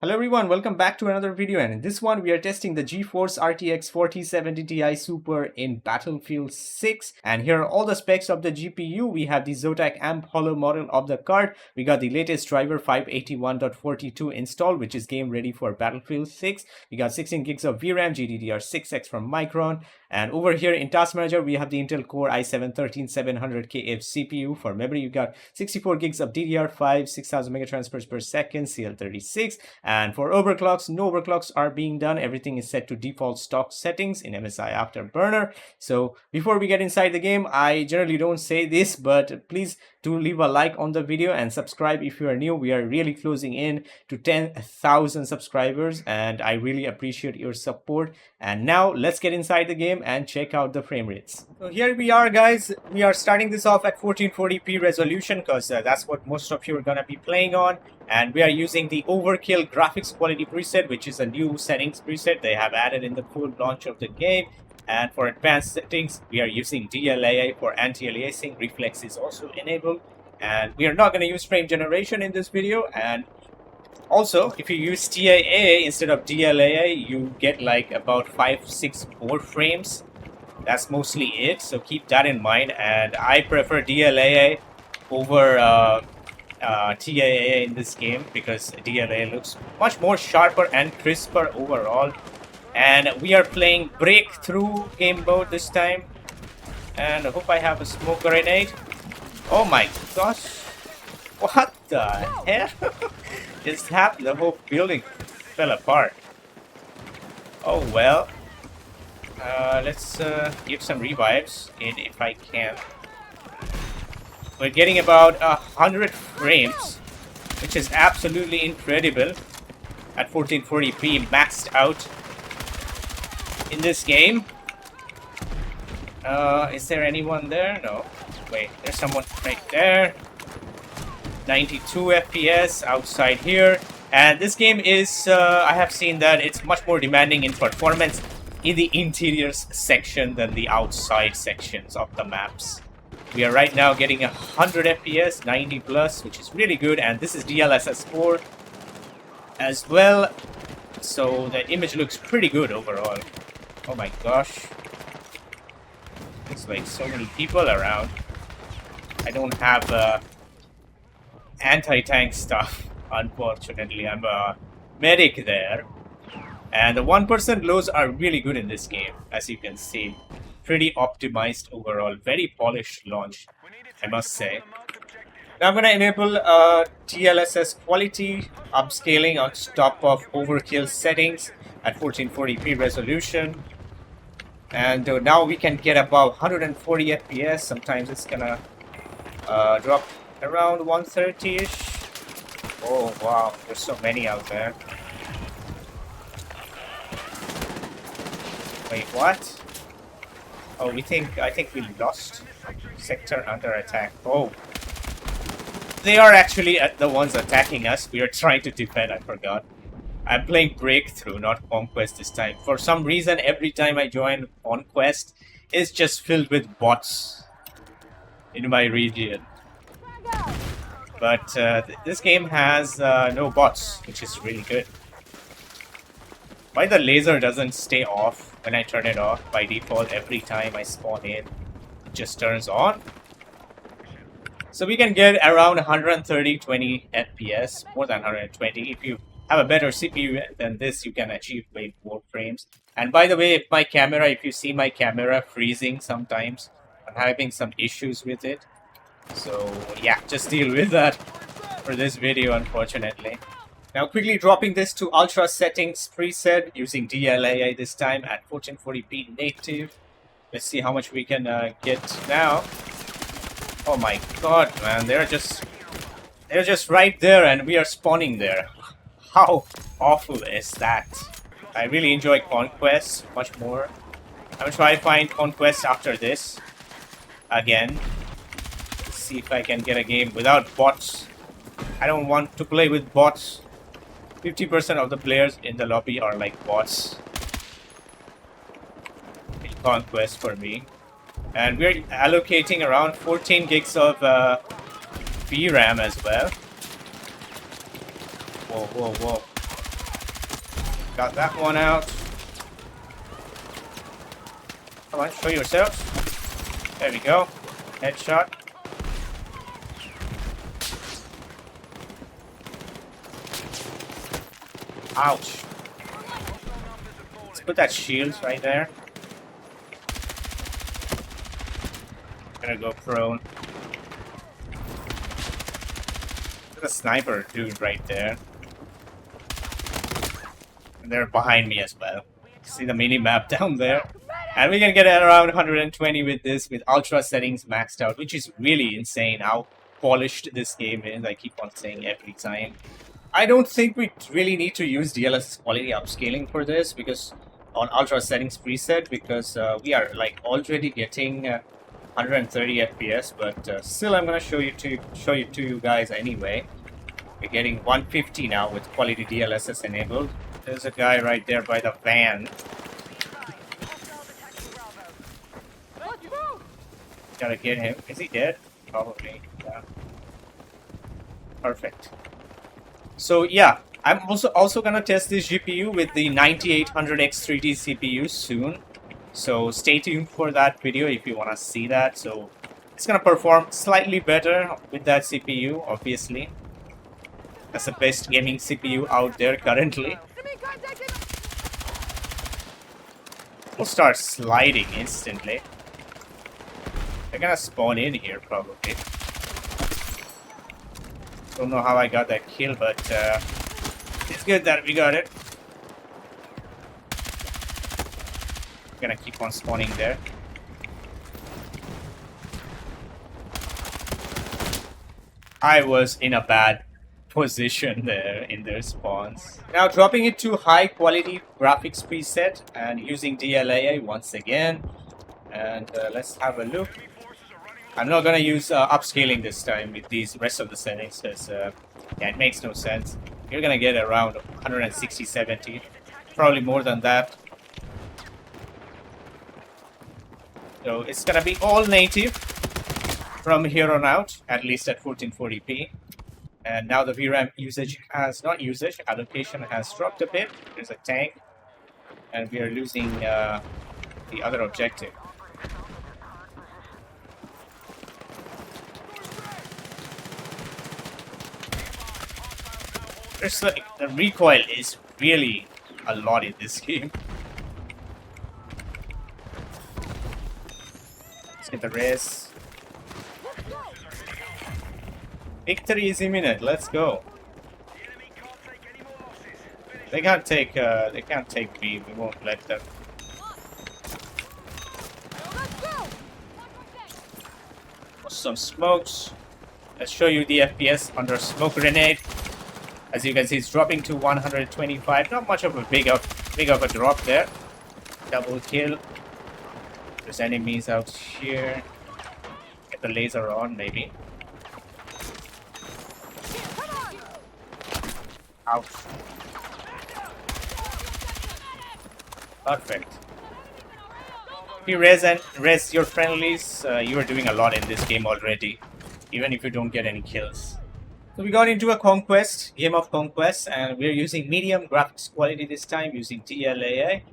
Hello everyone, welcome back to another video, and in this one we are testing the GeForce RTX 4070 Ti Super in Battlefield 6. And here are all the specs of the GPU. We have the Zotac AMP Hollow model of the card. We got the latest driver 581.42 installed, which is game ready for Battlefield 6. We got 16 gigs of VRAM, GDDR6X from Micron. And over here in Task Manager, we have the Intel Core i7-13700KF CPU. For memory, you got 64 gigs of DDR5, 6000 megatransfers per second, CL36. And for overclocks, no overclocks are being done. Everything is set to default stock settings in MSI Afterburner. So before we get inside the game, I generally don't say this, but please do leave a like on the video and subscribe if you are new. We are really closing in to 10,000 subscribers and I really appreciate your support. And now let's get inside the game and check out the frame rates. So here we are, guys. We are starting this off at 1440p resolution because that's what most of you are gonna be playing on. And we are using the Overkill graphics quality preset, which is a new settings preset they have added in the full launch of the game. And for advanced settings, we are using DLAA for anti-aliasing. Reflex is also enabled. And we are not going to use frame generation in this video. And also, if you use TAA instead of DLAA, you get like about 5-6 more frames. That's mostly it. So keep that in mind. And I prefer DLAA over TAA in this game because DLAA looks much more sharper and crisper overall. And we are playing breakthrough game mode this time. And I hope I have a smoke grenade. Oh my gosh. What the hell? Just happened. The whole building fell apart. Oh well. Let's give some revives in if I can. We're getting about 100 frames, which is absolutely incredible at 1440p maxed out in this game. Is there anyone there? No. Wait, there's someone right there. 92 FPS outside here. And this game is, I have seen that it's much more demanding in performance in the interiors section than the outside sections of the maps. We are right now getting 100 FPS, 90 plus, which is really good. And this is DLSS 4 as well. So the image looks pretty good overall. Oh my gosh. There's like so many people around. I don't have anti-tank stuff, unfortunately. I'm a medic there. And the 1% lows are really good in this game, as you can see. Pretty optimized overall. Very polished launch, I must say. Now I'm going to enable DLSS quality, upscaling on top of overkill settings at 1440p resolution. And now we can get above 140 FPS. Sometimes it's gonna drop around 130-ish. Oh wow, there's so many out there. Wait, what? Oh, I think we lost. Sector under attack. Oh. They are actually the ones attacking us. We are trying to defend, I forgot. I'm playing Breakthrough, not Conquest this time. For some reason, every time I join Conquest, it's just filled with bots in my region. But this game has no bots, which is really good. Why the laser doesn't stay off when I turn it off by default every time I spawn in? It just turns on. So we can get around 130-20 FPS, more than 120 if you have a better CPU than this, you can achieve way more frames. And by the way, if you see my camera freezing sometimes, I'm having some issues with it. So yeah, just deal with that for this video, unfortunately. Now quickly dropping this to ultra settings preset using DLAA this time at 1440p native. Let's see how much we can get now. Oh my god, man, they're just right there and we are spawning there. How awful is that? I really enjoy Conquest much more. I'm gonna try to find Conquest after this again. Let's see if I can get a game without bots. I don't want to play with bots. 50% of the players in the lobby are like bots in Conquest for me. And we're allocating around 14 gigs of VRAM as well. Whoa, whoa, whoa. Got that one out. Come on, show yourself. There we go. Headshot. Ouch. Let's put that shield right there. Gonna go prone. There's a sniper dude right there. And they're behind me as well. See the mini map down there? And we can get around 120 with this, with ultra settings maxed out, which is really insane how polished this game is. I keep on saying every time. I don't think we really need to use DLSS quality upscaling for this, because on ultra settings preset, because we are like already getting 130 FPS, but still I'm gonna show you to you guys anyway. We're getting 150 now with quality DLSS enabled. There's a guy right there by the van. Gotta get him. Is he dead? Probably. Yeah. Perfect. So yeah, I'm also gonna test this GPU with the 9800X3D CPU soon. So stay tuned for that video if you wanna see that. So it's gonna perform slightly better with that CPU, obviously. That's the best gaming CPU out there currently. We'll start sliding instantly. They're gonna spawn in here probably. Don't know how I got that kill, but it's good that we got it. Gonna keep on spawning there. I was in a bad position there in their spawns. Now dropping it to high quality graphics preset and using DLAA once again. And let's have a look. I'm not gonna use upscaling this time with these rest of the settings, because yeah, it makes no sense. You're gonna get around 160, 70, probably more than that. So it's gonna be all native from here on out, at least at 1440p. And now the VRAM usage has, not usage, allocation has dropped a bit. There's a tank, and we are losing the other objective. There's like, the recoil is really a lot in this game. Let's get the race. Victory is imminent. Let's go. They can't take B. We won't let them. Some smokes. Let's show you the FPS under smoke grenade. As you can see, it's dropping to 125. Not much of a big of a drop there. Double kill. There's enemies out here. Get the laser on, maybe. Ouch. Perfect. If you res your friendlies, you are doing a lot in this game already, even if you don't get any kills. So we got into a conquest, game of conquest, and we're using medium graphics quality this time, using DLAA.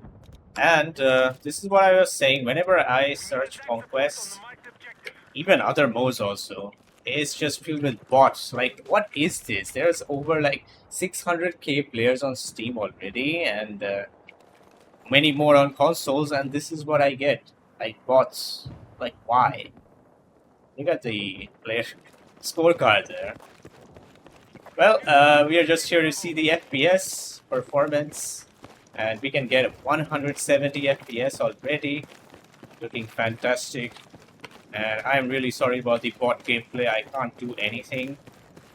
And this is what I was saying, whenever I search conquest, even other modes also, it's just filled with bots. Like, what is this? There's over like 600k players on Steam already, and many more on consoles, and this is what I get. Like, bots. Like, why? Look at the player scorecard there. Well, we are just here to see the FPS performance, and we can get 170 FPS already. Looking fantastic. And I'm really sorry about the bot gameplay. I can't do anything.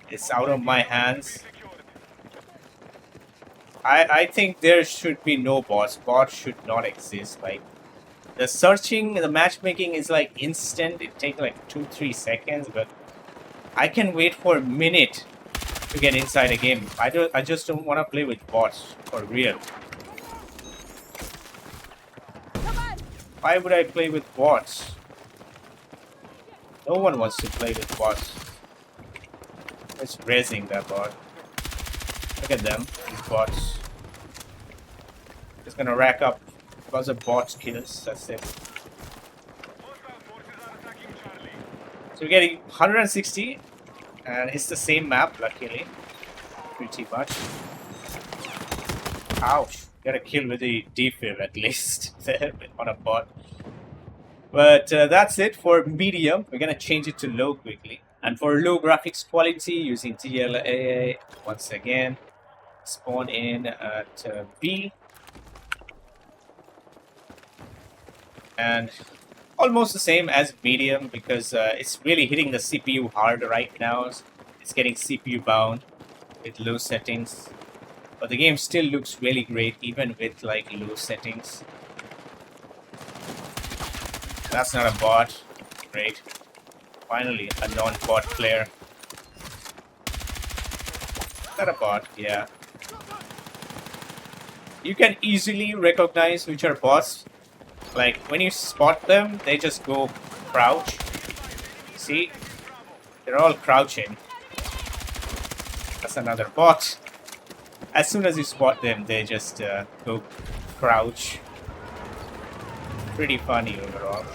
It's out of my hands. I think there should be no bots. Bots should not exist. Like, the searching, the matchmaking is like instant. It takes like 2-3 seconds, but I can wait for a minute to get inside a game. I just don't want to play with bots for real. Why would I play with bots? No one wants to play with bots. It's raising that bot. Look at them, these bots. Just gonna rack up a bunch of bot kills. That's it. So we're getting 160, and it's the same map, luckily. Pretty much. Ouch. Got a kill with the defib at least there on a bot. But that's it for medium. We're gonna change it to low quickly. And for low graphics quality, using DLAA, once again, spawn in at B. And almost the same as medium, because it's really hitting the CPU hard right now. It's getting CPU bound with low settings. But the game still looks really great, even with like low settings. That's not a bot. Great. Finally, a non-bot player. Not a bot, yeah. You can easily recognize which are bots. Like, when you spot them, they just go crouch. See? They're all crouching. That's another bot. As soon as you spot them, they just go crouch. Pretty funny overall.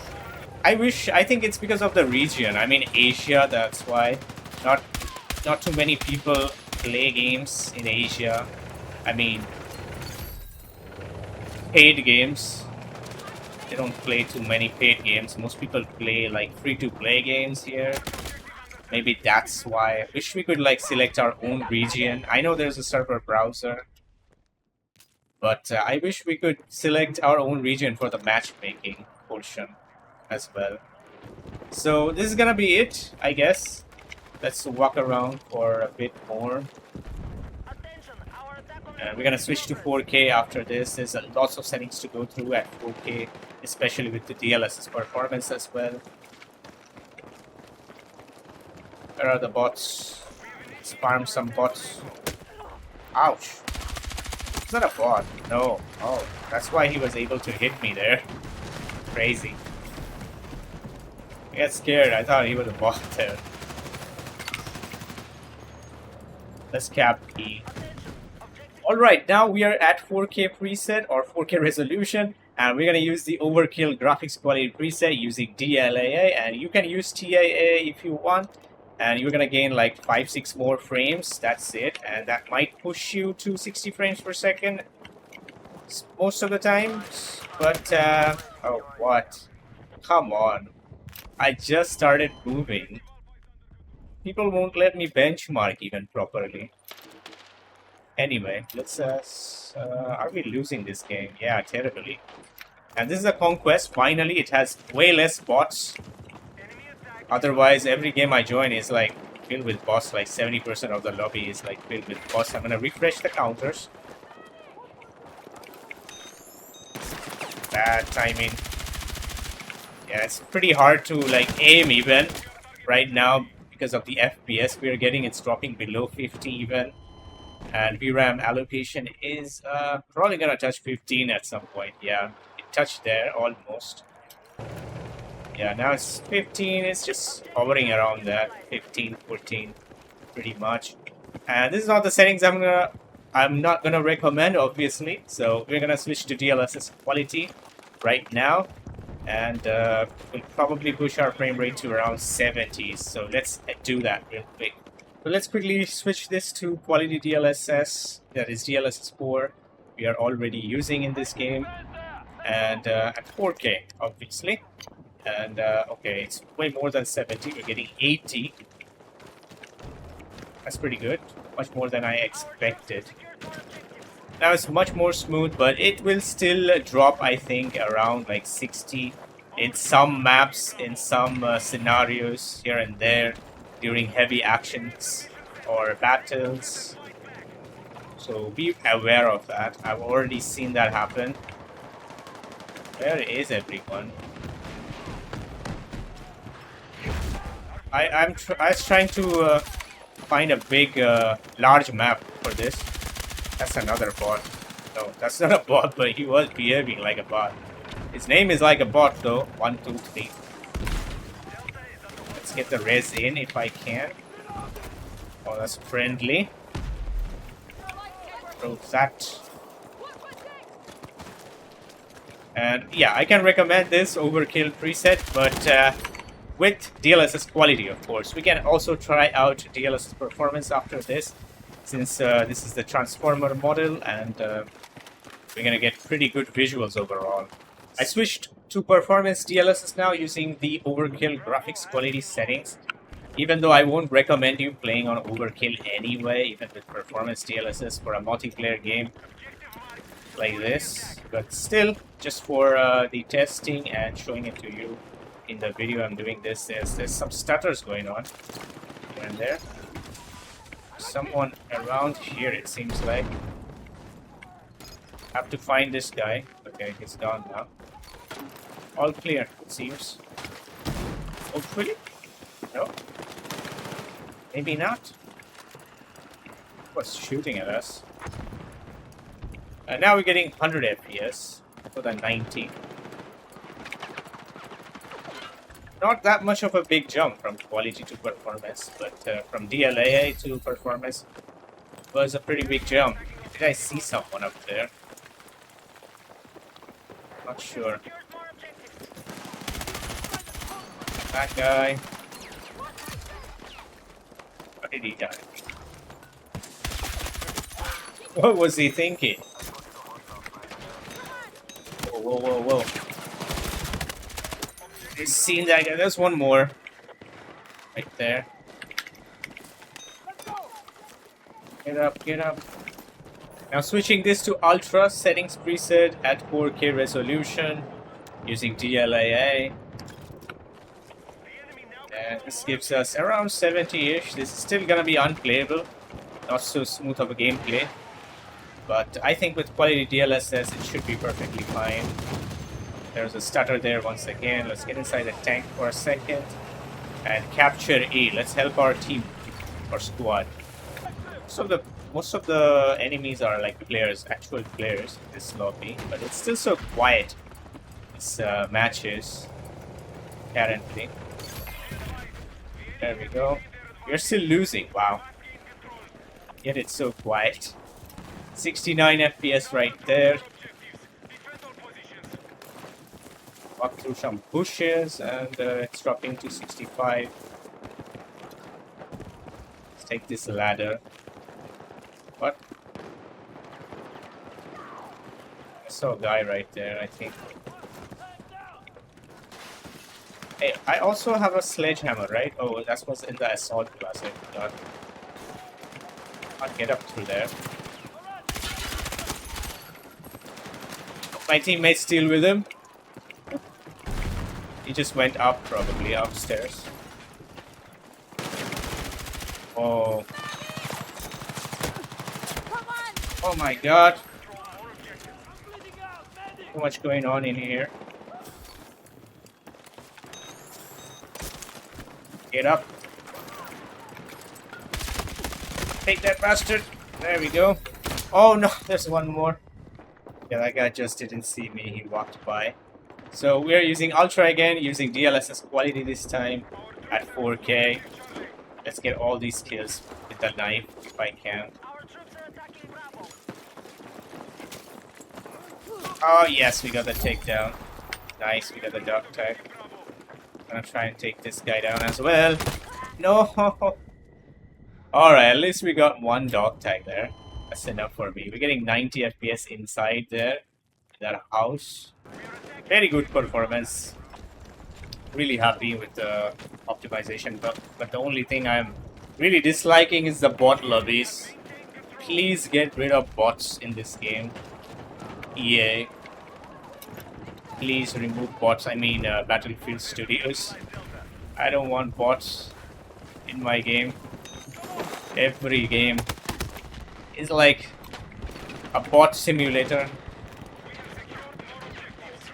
I think it's because of the region. I mean, Asia, that's why. Not too many people play games in Asia. I mean, paid games. They don't play too many paid games. Most people play like free-to-play games here. Maybe that's why. I wish we could like select our own region. I know there's a server browser, but I wish we could select our own region for the matchmaking portion as well. So this is gonna be it, I guess. Let's walk around for a bit more. And we're gonna switch to 4K after this. There's lots of settings to go through at 4K, especially with the DLSS performance as well. Where are the bots? Let's farm some bots. Ouch. Is that a bot? No. Oh, that's why he was able to hit me there. Crazy. I got scared. I thought he was a bot there. Let's cap E. Alright, now we are at 4K preset or 4K resolution, and we're gonna use the Overkill graphics quality preset using DLAA, and you can use TAA if you want, and you're gonna gain like 5-6 more frames. That's it, and that might push you to 60 frames per second most of the time. But oh, what? Come on. I just started moving. People won't let me benchmark even properly. Anyway, let's are we losing this game? Yeah, terribly. And this is a conquest. Finally, it has way less bots. Otherwise, every game I join is like filled with bots. Like 70% of the lobby is like filled with bots. I'm gonna refresh the counters. Bad timing. Yeah, it's pretty hard to like aim even right now because of the FPS we're getting. It's dropping below 50 even. And VRAM allocation is probably gonna touch 15 at some point. Yeah, it touched there almost. Yeah, now it's 15. It's just hovering around that 15, 14, pretty much. And this is not the settings I'm not gonna recommend, obviously. So we're gonna switch to DLSS quality right now, and we'll probably push our frame rate to around 70. So let's do that real quick. So let's quickly switch this to quality DLSS, that is DLSS 4. We are already using in this game, and at 4K, obviously. And okay, it's way more than 70. We're getting 80. That's pretty good. Much more than I expected. Now it's much more smooth, but it will still drop, I think, around like 60 in some maps, in some scenarios here and there during heavy actions or battles. So be aware of that. I've already seen that happen. Where is everyone? I was trying to find a big, large map for this. That's another bot. No, that's not a bot, but he was behaving like a bot. His name is like a bot though. 1, 2, 3. Let's get the res in if I can. Oh, that's friendly. Throw that. And yeah, I can recommend this Overkill preset, but with DLSS quality, of course. We can also try out DLSS performance after this, since this is the transformer model, and we're gonna get pretty good visuals overall. I switched to performance DLSS now using the Overkill graphics quality settings. Even though I won't recommend you playing on Overkill anyway, even with performance DLSS for a multiplayer game like this, but still, just for the testing and showing it to you in the video I'm doing this, there's some stutters going on here and there. Someone around here, it seems like. Have to find this guy. Okay, he's gone now. All clear, it seems. Hopefully. No. Maybe not. Was shooting at us. And now we're getting 100 FPS for the 90. Not that much of a big jump from quality to performance, but from DLAA to performance was a pretty big jump. Did I see someone up there? Not sure. That guy. What did he die? What was he thinking? Whoa, whoa, whoa, whoa. I've seen that guy. There's one more. Right there. Get up, get up. Now switching this to Ultra settings preset at 4K resolution using DLAA. And this gives us around 70-ish. This is still gonna be unplayable. Not so smooth of a gameplay. But I think with quality DLSS it should be perfectly fine. There's a stutter there once again. Let's get inside the tank for a second. And capture A. Let's help our team or squad. Most of the enemies are like players, actual players in this lobby. But it's still so quiet. It's matches currently. There we go. We're still losing. Wow. Yet it's so quiet. 69 FPS right there. Walk through some bushes and it's dropping to 65. Let's take this ladder. What? I saw a guy right there, I think. Hey, I also have a sledgehammer, right? Oh, that was in the assault class, I forgot. Can't get up through there. My teammate's still with him. He just went up, probably, upstairs. Oh. Oh my god. So much going on in here. Get up. Take that bastard. There we go. Oh no, there's one more. Yeah, that guy just didn't see me. He walked by. So we're using Ultra again, using DLSS quality this time at 4K. Let's get all these kills with the knife if I can. Oh yes, we got the takedown. Nice, we got the dog tag. I'm gonna try and take this guy down as well. No! Alright, at least we got one dog tag there. That's enough for me. We're getting 90 FPS inside there. In that house. Very good performance. Really happy with the optimization, but the only thing I'm really disliking is the bot lobbies. Please get rid of bots in this game. EA. Please remove bots. I mean Battlefield Studios. I don't want bots in my game. Every game is like a bot simulator.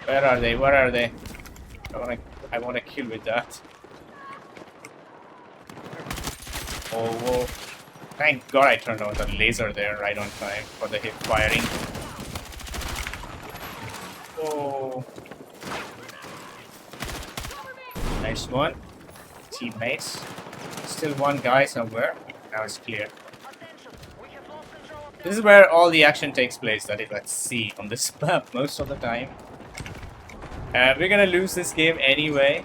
Where are they? Where are they? I wanna kill with that. Oh, whoa. Thank God I turned on the laser there right on time for the hip firing. Oh. Nice one. Teammates. Still one guy somewhere. Now it's clear. This is where all the action takes place, that is at sea on this map most of the time. We're gonna lose this game anyway.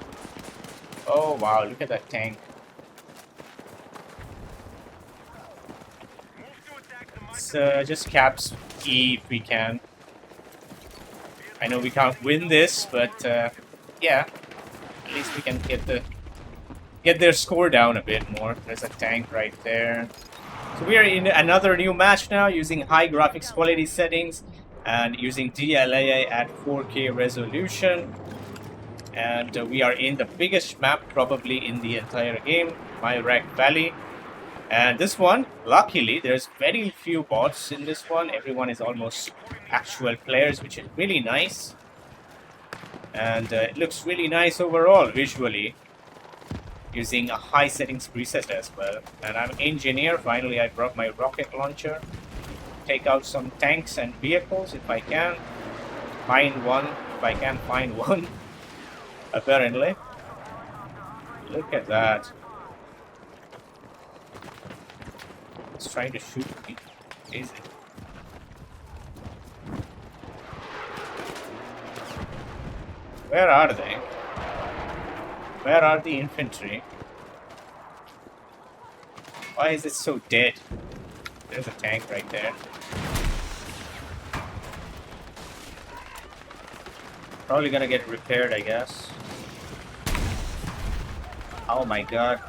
Oh wow, look at that tank. So just caps E if we can. I know we can't win this, but yeah, at least we can get their score down a bit more. There's a tank right there. So we are in another new match now using high graphics quality settings and using DLAA at 4K resolution. And we are in the biggest map probably in the entire game, Myrak Valley. And this one, luckily, there's very few bots in this one. Everyone is almost actual players, which is really nice. And it looks really nice overall, visually, using a high settings preset as well. And I'm engineer. Finally, I brought my rocket launcher. Take out some tanks and vehicles if I can. Find one, if I can find one. Apparently. Look at that. It's trying to shoot me. Is it? Where are they? Where are the infantry? Why is it so dead? There's a tank right there. Probably gonna get repaired, I guess. Oh my god.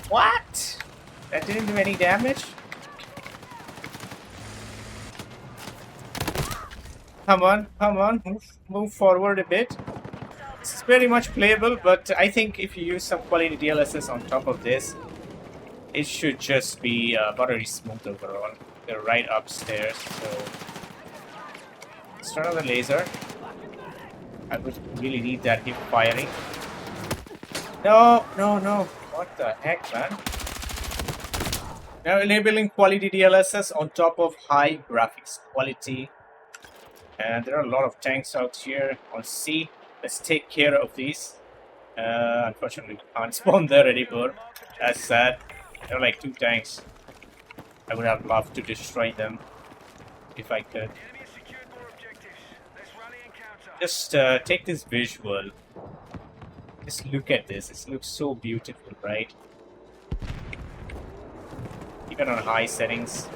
What? That didn't do any damage? Come on, move forward a bit. It's very much playable, but I think if you use some quality DLSS on top of this, it should just be buttery smooth overall. They're right upstairs, so... Let's turn on the laser. I would really need that hip firing. No. What the heck, man? Now enabling quality DLSS on top of high graphics quality. And there are a lot of tanks out here on C. Let's take care of these. Unfortunately, we can't spawn there anymore. That's sad. There are like 2 tanks. I would have loved to destroy them if I could. Just take this visual. Just look at this. It looks so beautiful, right? Even on high settings.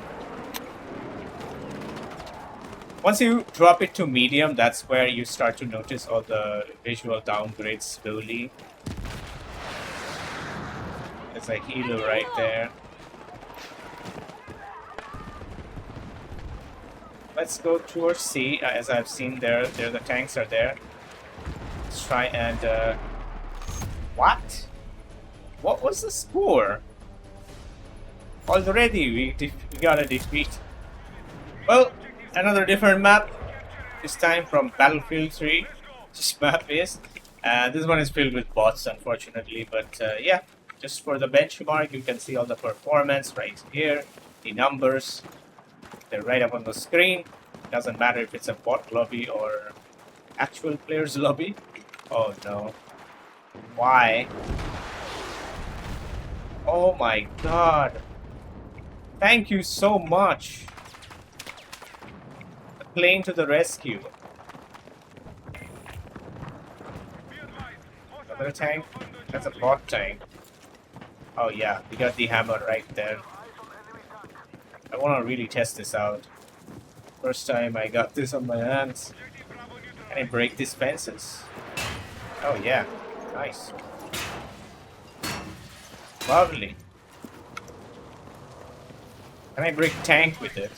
Once you drop it to medium, that's where you start to notice all the visual downgrades slowly. There's a healer right there. Let's go towards C. As I've seen there, the tanks are there. Let's try and... What? What was the score? Already we got a defeat. Well, another different map. This time from Battlefield 3. This map is. This one is filled with bots, unfortunately. But yeah, just for the benchmark, you can see all the performance right here. The numbers. They're right up on the screen. Doesn't matter if it's a bot lobby or actual players lobby. Oh no. Why? Oh my god. Thank you so much. The plane to the rescue. Another tank? That's a bot tank. Oh yeah, we got the hammer right there. I want to really test this out. First time I got this on my hands. Can I break these fences? Oh yeah, nice. Lovely. Can I break tank with it?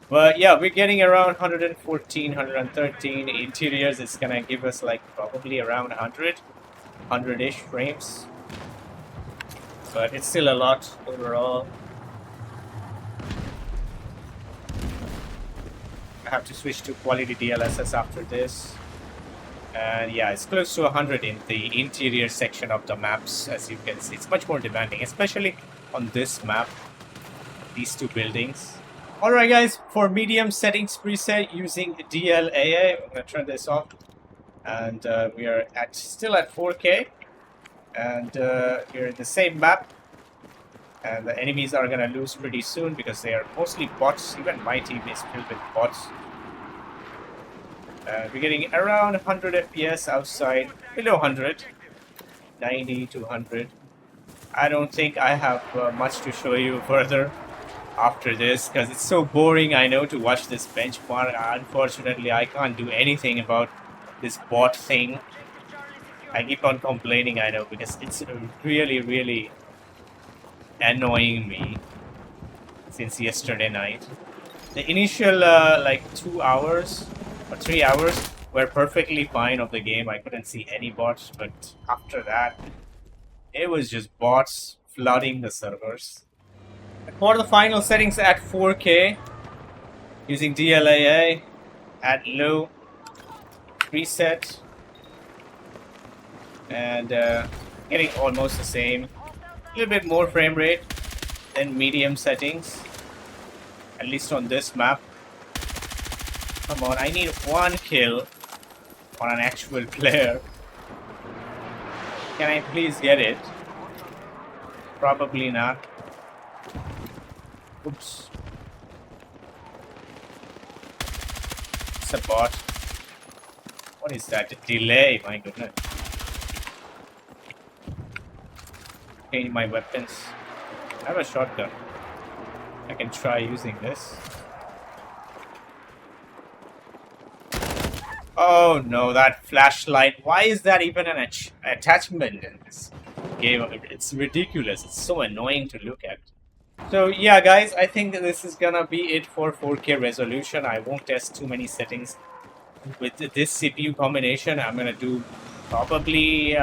But yeah, we're getting around 114, 113 interiors. It's gonna give us like probably around 100-ish frames. But it's still a lot overall. I have to switch to quality DLSS after this. And yeah, it's close to 100 in the interior section of the maps, as you can see. It's much more demanding, especially on this map. These 2 buildings. Alright guys, for medium settings preset using DLAA, I'm going to turn this off. And we are still at 4K. And we're in the same map. And the enemies are gonna lose pretty soon because they are mostly bots. Even my team is filled with bots. We're getting around 100 FPS outside, below 100, 90 to 100. I don't think I have much to show you further after this because it's so boring, I know, to watch this benchmark. Unfortunately, I can't do anything about this bot thing. I keep on complaining, I know, because it's really, really annoying me since yesterday night. The initial like 2 hours or 3 hours were perfectly fine of the game. I couldn't see any bots, but after that, it was just bots flooding the servers. For the final settings at 4K, using DLAA at low preset, and getting almost the same. A little bit more frame rate than medium settings, at least on this map. Come on, I need 1 kill on an actual player. Can I please get it? Probably not. Oops. It's a bot. What is that? A delay, my goodness. Change my weapons. I have a shotgun. I can try using this. Oh no, that flashlight. Why is that even an attachment in this game? It's ridiculous. It's so annoying to look at. So yeah, guys, I think this is gonna be it for 4K resolution. I won't test too many settings with this CPU combination. I'm gonna do probably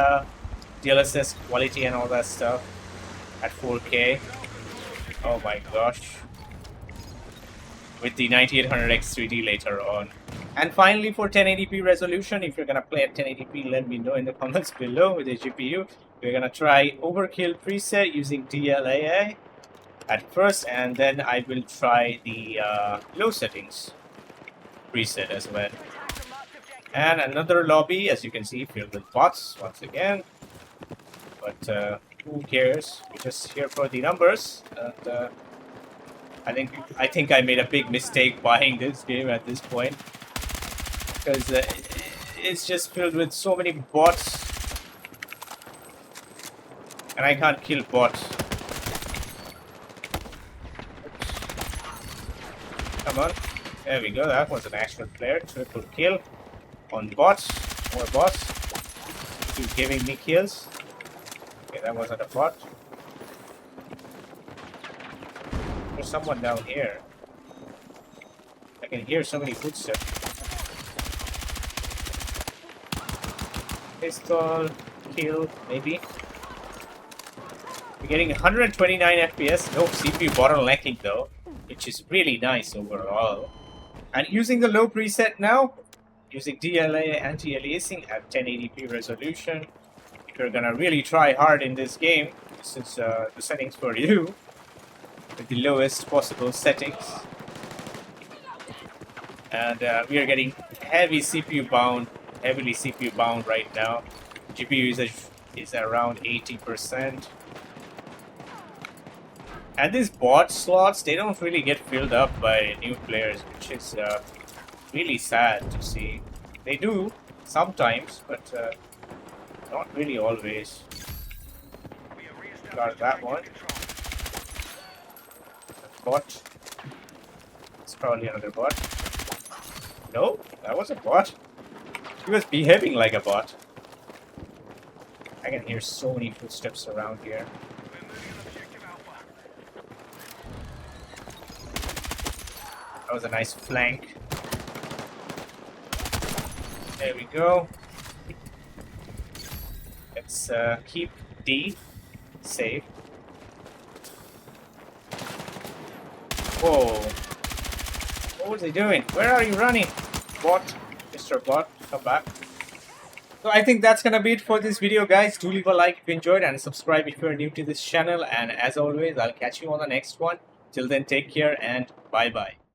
DLSS quality and all that stuff at 4K. Oh my gosh. With the 9800X 3D later on. And finally, for 1080p resolution, if you're gonna play at 1080p, let me know in the comments below with the GPU. We're gonna try Overkill preset using DLAA at first, and then I will try the low settings preset as well. And another lobby, as you can see, filled with bots once again. But who cares? We're just here for the numbers. And I think I made a big mistake buying this game at this point, because it's just filled with so many bots, and I can't kill bots. Come on, there we go. That was an actual player. Triple kill on bots. More bots. Keep giving me kills. Okay, that wasn't a bot. There's someone down here. I can hear so many footsteps. Pistol, kill, maybe. We're getting 129 FPS. No CPU bottlenecking though, which is really nice overall. And using the low preset now, using DLAA anti-aliasing at 1080p resolution. If you're gonna really try hard in this game, this is the settings for you. With the lowest possible settings, and we are getting heavily CPU bound right now. GPU usage is around 80%, and these bot slots, they don't really get filled up by new players, which is really sad to see. They do sometimes, but not really always. Got that one. Bot. It's probably another bot. No, that was a bot. He was behaving like a bot. I can hear so many footsteps around here. That was a nice flank. There we go. Let's keep D safe. Whoa. What was he doing? Where are you running? Bot. Mr. Bot, come back. So I think that's gonna be it for this video, guys. Do leave a like if you enjoyed and subscribe if you're new to this channel. And as always, I'll catch you on the next one. Till then, take care and bye-bye.